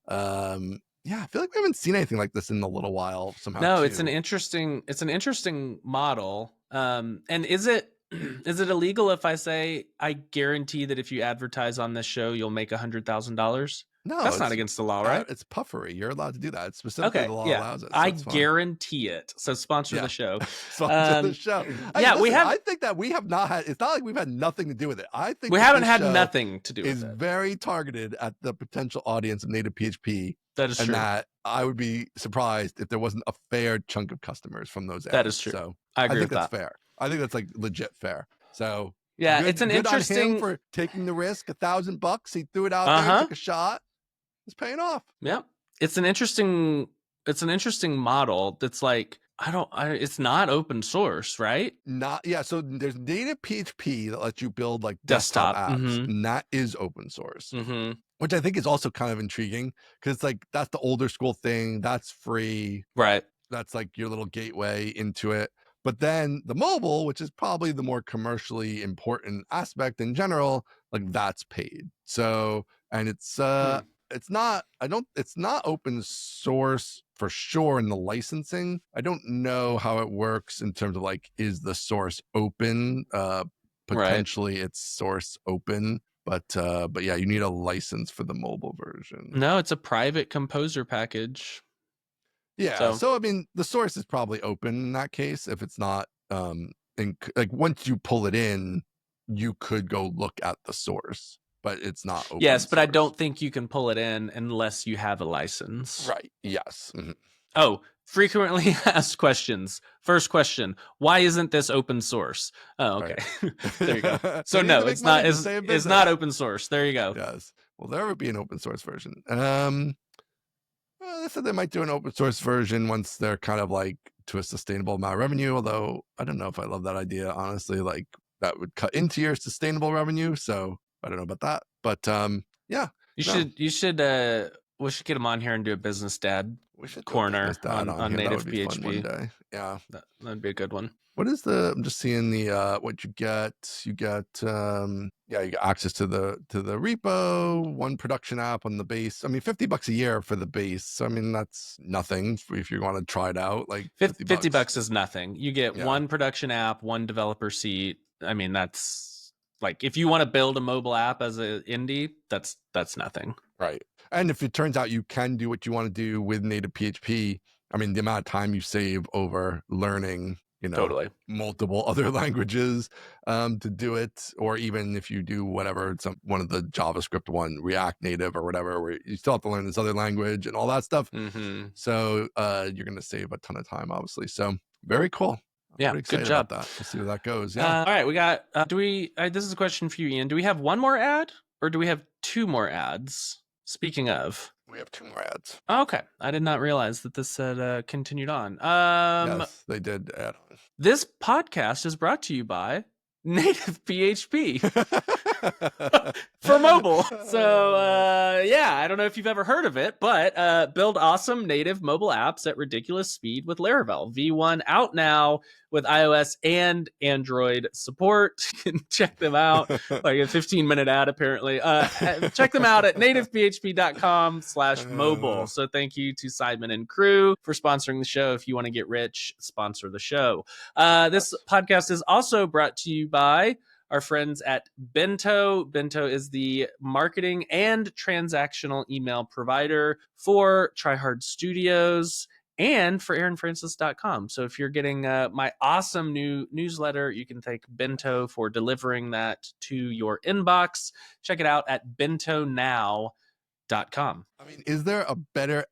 I feel like we haven't seen anything like this in a little while somehow. No, it's an interesting model. And is it illegal if I say I guarantee that if you advertise on this show, you'll make $100,000? No, that's not against the law, right? It's puffery. You're allowed to do that. It's specifically the law allows it. So I guarantee it. So sponsor the show. Sponsor the show. I think that we have not had. It's not like we've had nothing to do with it. I think we haven't had nothing to do with it. It's very targeted at the potential audience of NativePHP. That is true. And that I would be surprised if there wasn't a fair chunk of customers from those areas. That is true. So I agree think with that's fair. I think that's like legit fair. So it's an interesting on him for taking the risk. $1,000. He threw it out there, took a shot. It's paying off. Yeah. It's an interesting model that's like, it's not open source, right? So there's NativePHP that lets you build like desktop apps, and that is open source, which I think is also kind of intriguing because it's like that's the older school thing. That's free, right? That's like your little gateway into it. But then the mobile, which is probably the more commercially important aspect in general, like that's paid. So, and it's not open source for sure in the licensing. I don't know how it works in terms of like, is the source open? Potentially it's source open. But yeah, you need a license for the mobile version. No, it's a private composer package. Yeah. So I mean, the source is probably open in that case. If it's not, like once you pull it in, you could go look at the source, but it's not open. Yes, but source. I don't think you can pull it in unless you have a license. Right. Yes. Oh, frequently asked questions. First question: why isn't this open source? Oh, okay. Right. There you go. So no, it's not. It's not open source. There you go. Yes. Will there ever be an open source version? They said they might do an open source version once they're kind of like to a sustainable amount of revenue. Although I don't know if I love that idea, honestly. Like that would cut into your sustainable revenue. So I don't know about that. But yeah, you should. We should get him on here and do a business dad corner on native PHP. Yeah, that'd be a good one. What is I'm just seeing the what you get. You get you get access to the repo, one production app on the base. I mean, $50 a year for the base. So, I mean, that's nothing if you want to try it out. Like $50 is nothing. You get one production app, one developer seat. I mean, that's like if you want to build a mobile app as an indie, that's nothing. Right. And if it turns out you can do what you want to do with native PHP, I mean, the amount of time you save over learning, totally multiple other languages to do it, or even if you do whatever, one of the JavaScript one, React Native or whatever, where you still have to learn this other language and all that stuff. So you're going to save a ton of time, obviously. So very cool. Yeah, good job. About that. We'll see where that goes. Yeah. All right, we got. This is a question for you, Ian. Do we have one more ad, or do we have two more ads? Speaking of, we have two more ads. Okay, I did not realize that this had continued on. Yes, they did add on. This podcast is brought to you by Native PHP for mobile. So yeah, I don't know if you've ever heard of it, but build awesome native mobile apps at ridiculous speed with Laravel. V1 out now with iOS and Android support. You can check them out. Like a 15-minute ad, apparently. Check them out at nativephp.com/mobile. So thank you to Simon and crew for sponsoring the show. If you want to get rich, sponsor the show. This podcast is also brought to you by our friends at Bento. Bento is the marketing and transactional email provider for TryHard Studios and for AaronFrancis.com. So if you're getting my awesome new newsletter, you can thank Bento for delivering that to your inbox. Check it out at bentonow.com. I mean, is there a better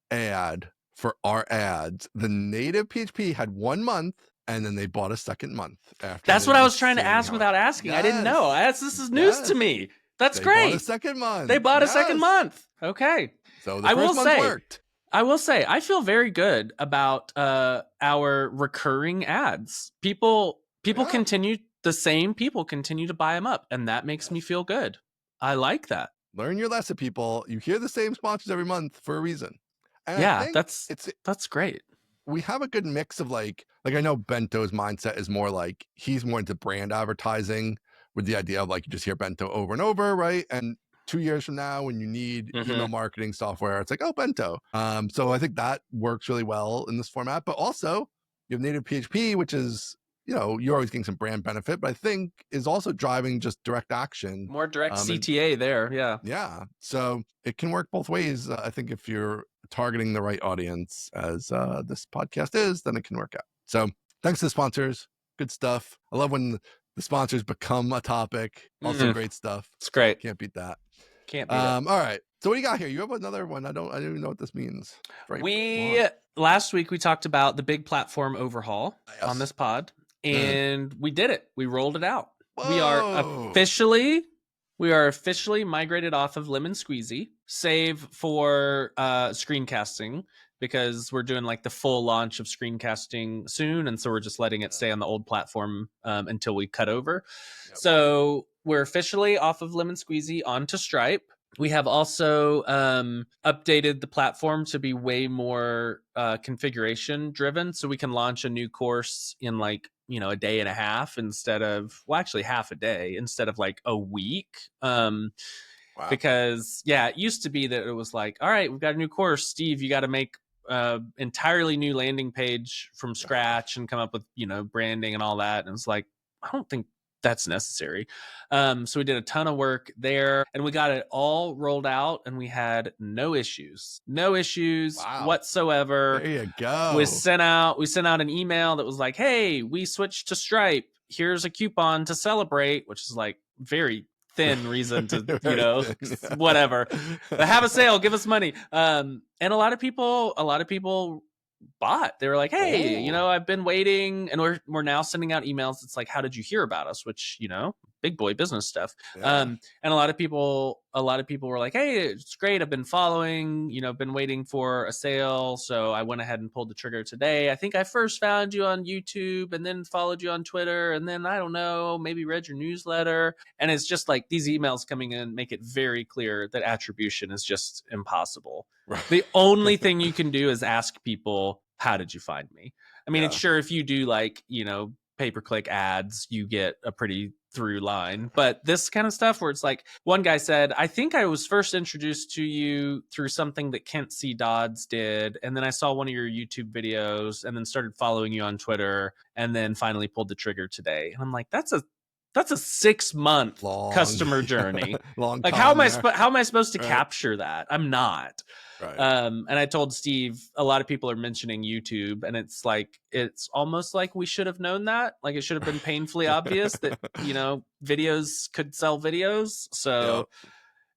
ad for our ads? The native PHP had 1 month, and then they bought a second month after. That's what I was trying to ask without asking. Yes. I didn't know. This is news to me. That's great. They bought a second month. They bought a second month. Okay. So the first month worked. I will say, I feel very good about our recurring ads. People continue, the same people continue to buy them up, and that makes me feel good. I like that. Learn your lesson, people. You hear the same sponsors every month for a reason. And yeah, that's great. We have a good mix of like I know Bento's mindset is more like he's more into brand advertising with the idea of like you just hear Bento over and over, right? And 2 years from now, when you need email marketing software, it's like, oh, Bento. So I think that works really well in this format. But also, you have native PHP, which is, you're always getting some brand benefit, but I think is also driving just direct action. More direct CTA there, yeah. Yeah. So it can work both ways. I think if you're targeting the right audience, as this podcast is, then it can work out. So thanks to the sponsors. Good stuff. I love when the sponsors become a topic. Also great stuff. It's great. Can't beat that. Can't beat it. All right. So what do you got here? You have another one. I don't even know what this means. Last week we talked about the big platform overhaul on this pod, and we did it. We rolled it out. Whoa. We are officially migrated off of Lemon Squeezy, save for screencasting, because we're doing like the full launch of screencasting soon, and so we're just letting it stay on the old platform until we cut over. Yep. So we're officially off of Lemon Squeezy onto Stripe. We have also updated the platform to be way more configuration driven, so we can launch a new course in like, a day and a half instead of, actually half a day instead of like a week. Wow. Because it used to be that it was like, all right, we've got a new course, Steve, you got to make entirely new landing page from scratch and come up with, branding and all that. And it's like, I don't think that's necessary. So we did a ton of work there, and we got it all rolled out, and we had no issues Wow. whatsoever. There you We go. sent out an email that was like, hey, we switched to Stripe, here's a coupon to celebrate, which is like very thin reason to, Very thin, yeah. whatever, but have a sale, give us money. And a lot of people bought. They were like, hey, Oh. I've been waiting, and we're now sending out emails. It's like, how did you hear about us? Which, big boy business stuff. Yeah. And a lot of people were like, hey, it's great, I've been following, been waiting for a sale, so I went ahead and pulled the trigger today. I think I first found you on YouTube and then followed you on Twitter, and then I don't know, maybe read your newsletter. And it's just like these emails coming in make it very clear that attribution is just impossible. Right. The only thing you can do is ask people, how did you find me? I mean, Yeah. it's sure if you do like, pay-per-click ads, you get a pretty through line. But this kind of stuff where it's like, one guy said, I think I was first introduced to you through something that Kent C. Dodds did, and then I saw one of your YouTube videos, and then started following you on Twitter, and then finally pulled the trigger today. And I'm like, that's a 6-month customer journey. Long like, time how am I supposed to right. capture that? I'm not. Right. And I told Steve, a lot of people are mentioning YouTube, and it's like, it's almost like we should have known that. Like, it should have been painfully obvious that, videos could sell videos. So,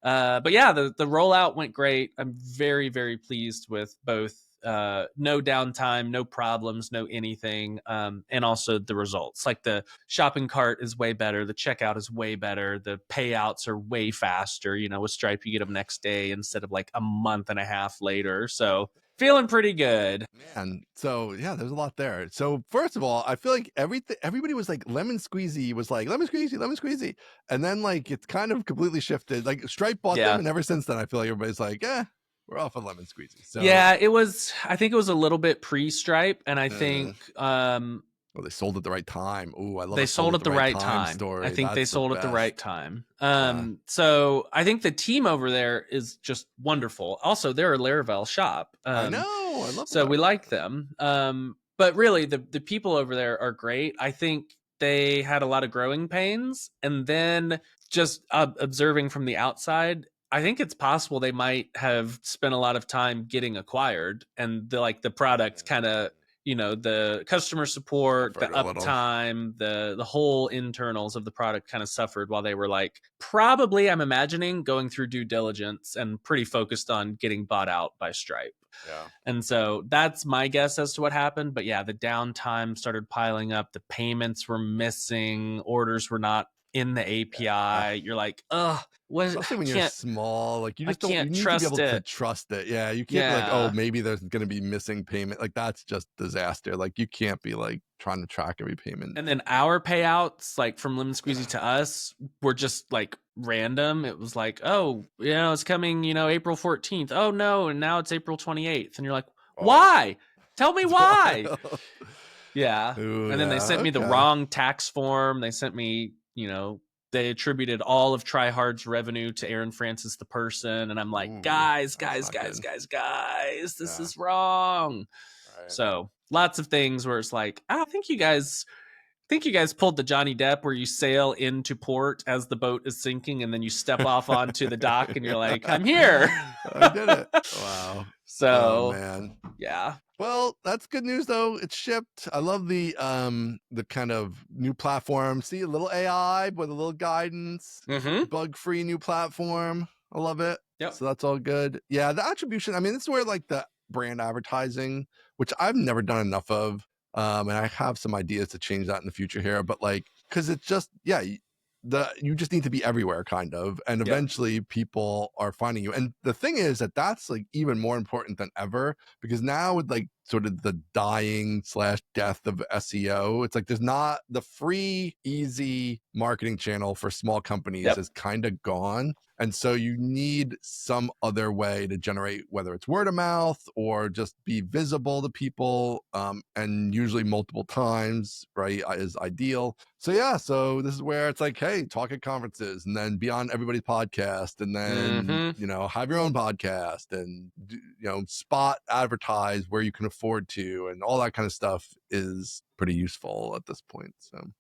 but yeah, the rollout went great. I'm very, very pleased with both. No downtime, no problems, no anything. And also the results. Like, the shopping cart is way better. The checkout is way better. The payouts are way faster. With Stripe, you get them next day instead of like a month and a half later. So feeling pretty good. Man, so yeah, there's a lot there. So first of all, I feel like everybody was like lemon squeezy, lemon squeezy. And then like it's kind of completely shifted. Like Stripe bought them, and ever since then I feel like everybody's like, we're off of lemon squeezy. So yeah, I think it was a little bit pre-Stripe, and I think well, they sold at the right time. Oh, I love they sold at the right time story. I think That's they sold the at the best. right time. So I think the team over there is just wonderful. Also, they're a Laravel shop. I know, I love so Laravel. we like them. But really, the people over there are great. I think they had a lot of growing pains, and then just observing from the outside, I think it's possible they might have spent a lot of time getting acquired, and the product kind of, the customer support, the uptime, the whole internals of the product kind of suffered while they were like, probably, I'm imagining, going through due diligence and pretty focused on getting bought out by Stripe. Yeah. And so that's my guess as to what happened. But yeah, the downtime started piling up. The payments were missing. Orders were not in the API. Yeah. You're like, what? Especially when you're small, like you just don't. You need to be able to trust it. Yeah, you can't be like, oh, maybe there's going to be missing payment. Like that's just disaster. Like you can't be like trying to track every payment. And then our payouts, like from Lemon Squeezy to us, were just like random. It was like, oh, it's coming, April 14th. Oh no, and now it's April 28th, and you're like, why? Tell me why. Yeah. Ooh, and then they sent me the wrong tax form. They sent me, they attributed all of TryHard's revenue to Aaron Francis, the person. And I'm like, guys, this is wrong. Right. So lots of things where it's like, I think you guys pulled the Johnny Depp where you sail into port as the boat is sinking, and then you step off onto the dock and you're like, I'm here. I did it. Wow. So, man. Yeah. Well, that's good news though. It's shipped. I love the kind of new platform. See, a little AI with a little guidance, bug-free new platform. I love it. Yep. So that's all good. Yeah, the attribution. I mean, this is where like the brand advertising, which I've never done enough of. And I have some ideas to change that in the future here, but like, cause it's just, you just need to be everywhere kind of, and eventually people are finding you. And the thing is that's like even more important than ever, because now with like sort of the dying / death of SEO, it's like there's not the free, easy marketing channel for small companies is kind of gone. And so you need some other way to generate, whether it's word of mouth or just be visible to people, and usually multiple times, right, is ideal. So so this is where it's like, hey, talk at conferences, and then be on everybody's podcast, and then have your own podcast, and spot advertise where you can afford to, and all that kind of stuff is pretty useful at this point. So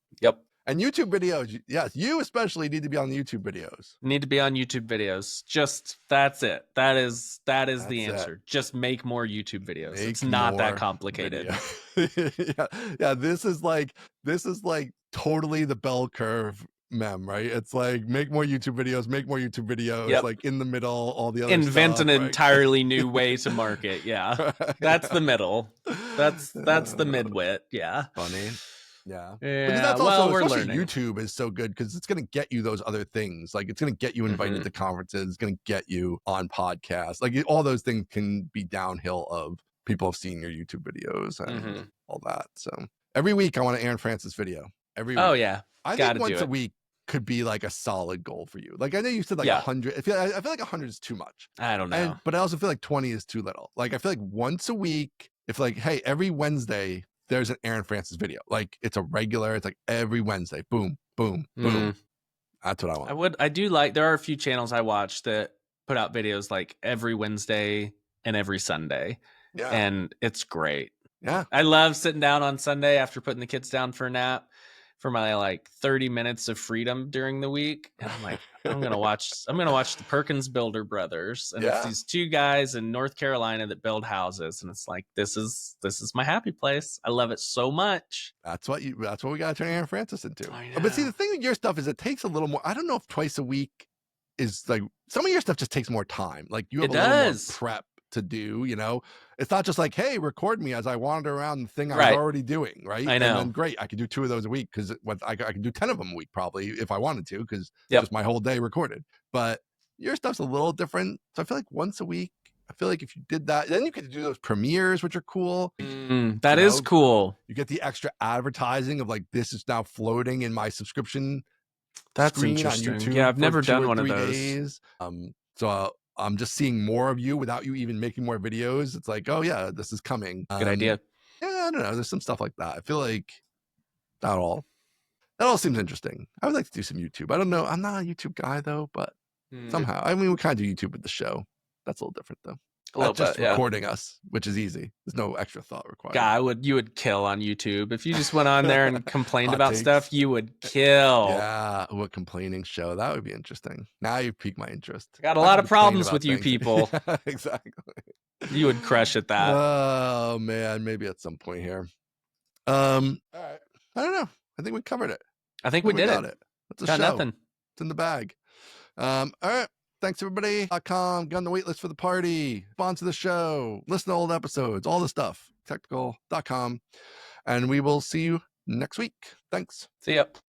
And YouTube videos, yes, you especially need to be on the YouTube videos. Need to be on YouTube videos. Just that's it. That is the answer. Just make more YouTube videos. It's not that complicated. Yeah, this is like totally the bell curve meme, right? It's like make more YouTube videos, Yep. like in the middle, all the other invent stuff, an right? entirely new way to market. Yeah. Right. That's the middle. That's the midwit. Yeah. Funny. Yeah. Yeah. Because that's well, also, we're especially learning. YouTube is so good because it's going to get you those other things. Like it's going to get you invited to conferences. It's going to get you on podcasts. Like all those things can be downhill of people have seen your YouTube videos and all that. So every week I want an Aaron Francis video. Every week. Oh yeah. I think once a week could be like a solid goal for you. Like I know you said like 100. I feel like 100 is too much. I don't know. But I also feel like 20 is too little. Like I feel like once a week, if like, hey, every Wednesday there's an Aaron Francis video. Like it's a regular, it's like every Wednesday. Boom, boom, boom. That's what I want. I do like, there are a few channels I watch that put out videos like every Wednesday and every Sunday. Yeah. And it's great. Yeah. I love sitting down on Sunday after putting the kids down for a nap for my like 30 minutes of freedom during the week. And I'm like, I'm going to watch the Perkins Builder Brothers. And it's these two guys in North Carolina that build houses. And it's like, this is my happy place. I love it so much. That's what we got to turn Aaron Francis into. But see, the thing with your stuff is it takes a little more. I don't know if twice a week is like, some of your stuff just takes more time. Like you have a little more prep to do, you know. It's not just like, hey, record me as I wander around the thing I was already doing, right? I know. And then great, I could do 2 of those a week because I could do 10 of them a week probably if I wanted to, because just my whole day recorded. But your stuff's a little different, so I feel like once a week. I feel like if you did that, then you could do those premieres, which are cool. That is cool. You get the extra advertising of like, this is now floating in my subscription. That's interesting. On YouTube, I've never done one of those. Days. So I'm just seeing more of you without you even making more videos. It's like, oh yeah, this is coming. Good idea. Yeah, I don't know. There's some stuff like that. I feel like that all seems interesting. I would like to do some YouTube. I don't know. I'm not a YouTube guy though, but somehow, I mean, we kind of do YouTube with the show. That's a little different though. A little just bit, recording us, which is easy. There's no extra thought required. God, you would kill on YouTube if you just went on there and complained about stuff. You would kill. Yeah, a complaining show, that would be interesting. Now you've piqued my interest. Got a lot of problems with you people. Exactly. You would crush at that. Oh man, maybe at some point here. All right. I don't know. I think we covered it. I think we did got it. That's a got show. Nothing. It's in the bag. All right. Thanks everybody. .com, get on the wait list for the party, sponsor the show, listen to old episodes, all the stuff. Technical.com. And we will see you next week. Thanks. See ya.